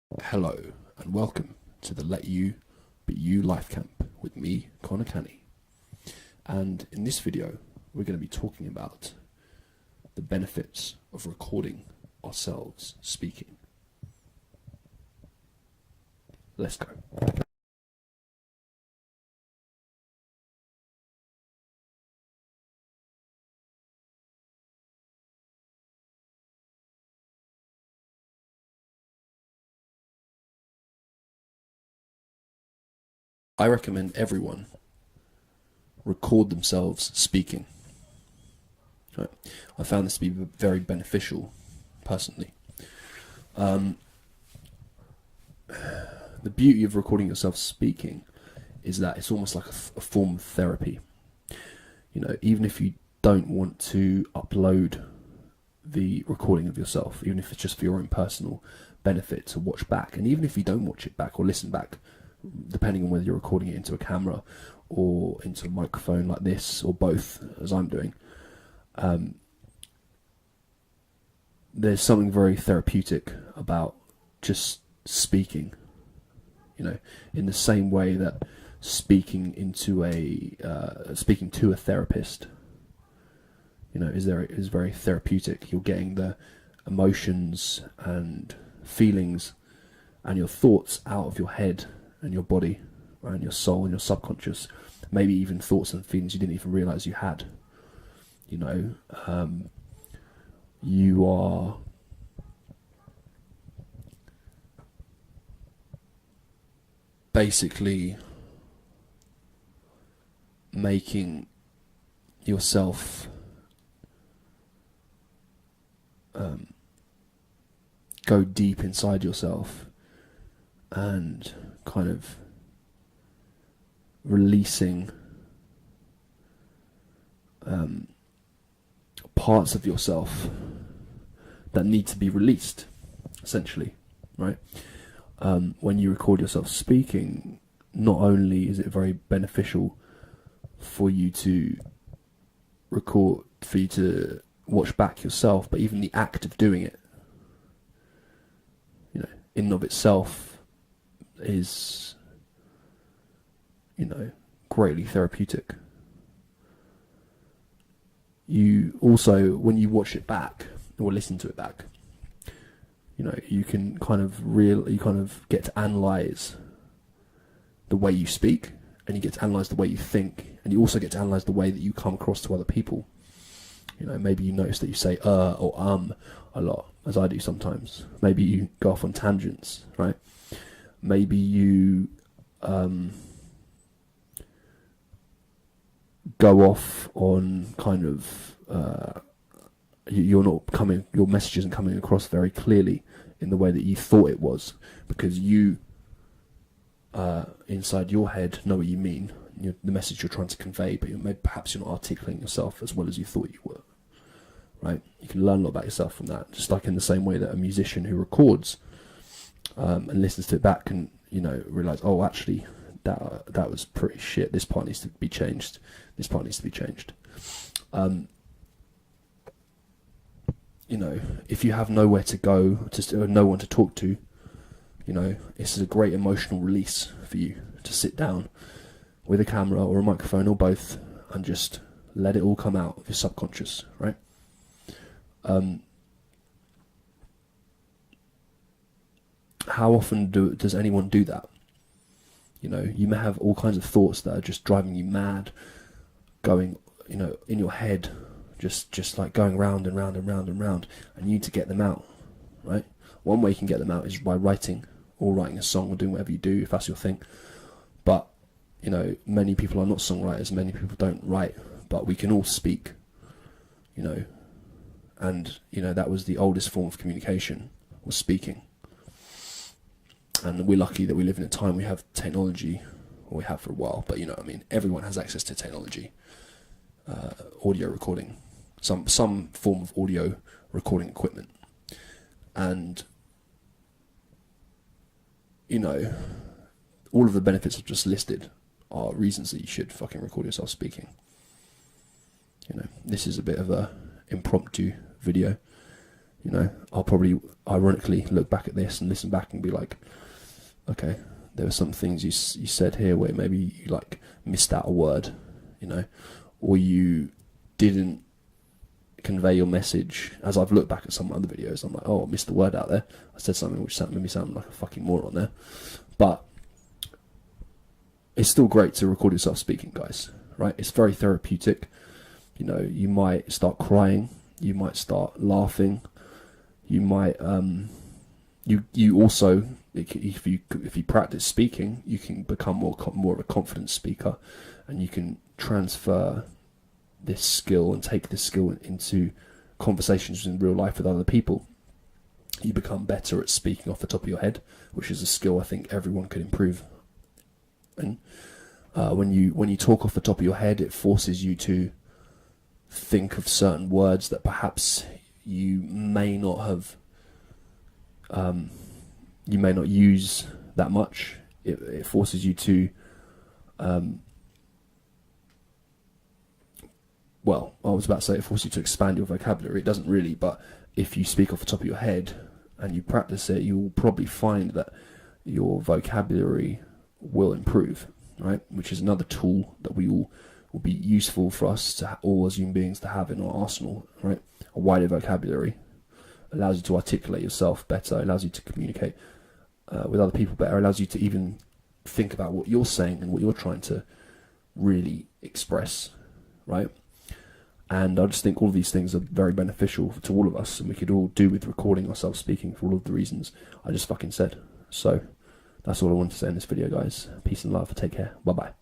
Hello and welcome to the Let You Be You Life Camp with me, Conor Canney. And in this video, we're going to be talking about the benefits of recording ourselves speaking. Let's go. I recommend everyone record themselves speaking. Right. I found this to be very beneficial, personally. The beauty of recording yourself speaking is that it's almost like a form of therapy. You know, even if you don't want to upload the recording of yourself, even if it's just for your own personal benefit to watch back, and even if you don't watch it back or listen back, depending on whether you're recording it into a camera or into a microphone like this, or both, as I'm doing, there's something very therapeutic about just speaking. You know, in the same way that speaking to a therapist, you know, is very therapeutic. You're getting the emotions and feelings and your thoughts out of your head and your body, right, and your soul and your subconscious, maybe even thoughts and feelings you didn't even realize you had. You know, you are basically making yourself go deep inside yourself and kind of releasing parts of yourself that need to be released, essentially, right? When you record yourself speaking, not only is it very beneficial for you to record, for you to watch back yourself, but even the act of doing it, you know, in and of itself is, you know, greatly therapeutic. You also, when you watch it back or listen to it back, you know, you can kind of get to analyze the way you speak, and you get to analyze the way you think, and you also get to analyze the way that you come across to other people. You know, maybe you notice that you say or a lot, as I do sometimes. Maybe you go off on tangents, right? Maybe you go off on kind of your message isn't coming across very clearly in the way that you thought it was, because you inside your head know what you mean, the message you're trying to convey, but perhaps you're not articulating yourself as well as you thought you were, right? You can learn a lot about yourself from that, just like in the same way that a musician who records and listens to it back can, you know, realize, oh, actually that was pretty shit, this part needs to be changed, this part needs to be changed. You know, if you have nowhere to go, no one to talk to, you know, this is a great emotional release for you to sit down with a camera or a microphone or both and just let it all come out of your subconscious, right? How often does anyone do that? You know, you may have all kinds of thoughts that are just driving you mad, going, you know, in your head, just like going round and round and round and round, and you need to get them out, right? One way you can get them out is by writing, or writing a song, or doing whatever you do if that's your thing. But, you know, many people are not songwriters, many people don't write, but we can all speak, you know, and, you know, that was the oldest form of communication, was speaking. And we're lucky that we live in a time we have technology, or we have for a while, but, you know what I mean, everyone has access to technology, audio recording, some form of audio recording equipment. And, you know, all of the benefits I've just listed are reasons that you should fucking record yourself speaking. You know, this is a bit of a impromptu video. You know, I'll probably ironically look back at this and listen back and be like, okay, there were some things you said here where maybe you like missed out a word, you know, or you didn't convey your message. As I've looked back at some other videos, I'm like, oh, I missed the word out there. I said something which made me sound like a fucking moron there. But it's still great to record yourself speaking, guys, right? It's very therapeutic. You know, you might start crying, you might start laughing, you might you also, if you practice speaking, you can become more of a confident speaker, and you can transfer this skill and take this skill into conversations in real life with other people. You become better at speaking off the top of your head, which is a skill I think everyone could improve. And when you talk off the top of your head, it forces you to think of certain words that perhaps you may not have, you may not use that much. It forces you to, well, I was about to say it forces you to expand your vocabulary. It doesn't really, but if you speak off the top of your head and you practice it, you will probably find that your vocabulary will improve, right? Which is another tool that we all will be useful for us to all as human beings to have in our arsenal, right? A wider vocabulary allows you to articulate yourself better, allows you to communicate with other people better, allows you to even think about what you're saying and what you're trying to really express, right? And I just think all of these things are very beneficial to all of us, and we could all do with recording ourselves speaking for all of the reasons I just fucking said. So that's all I wanted to say in this video, guys. Peace and love. Take care. Bye bye.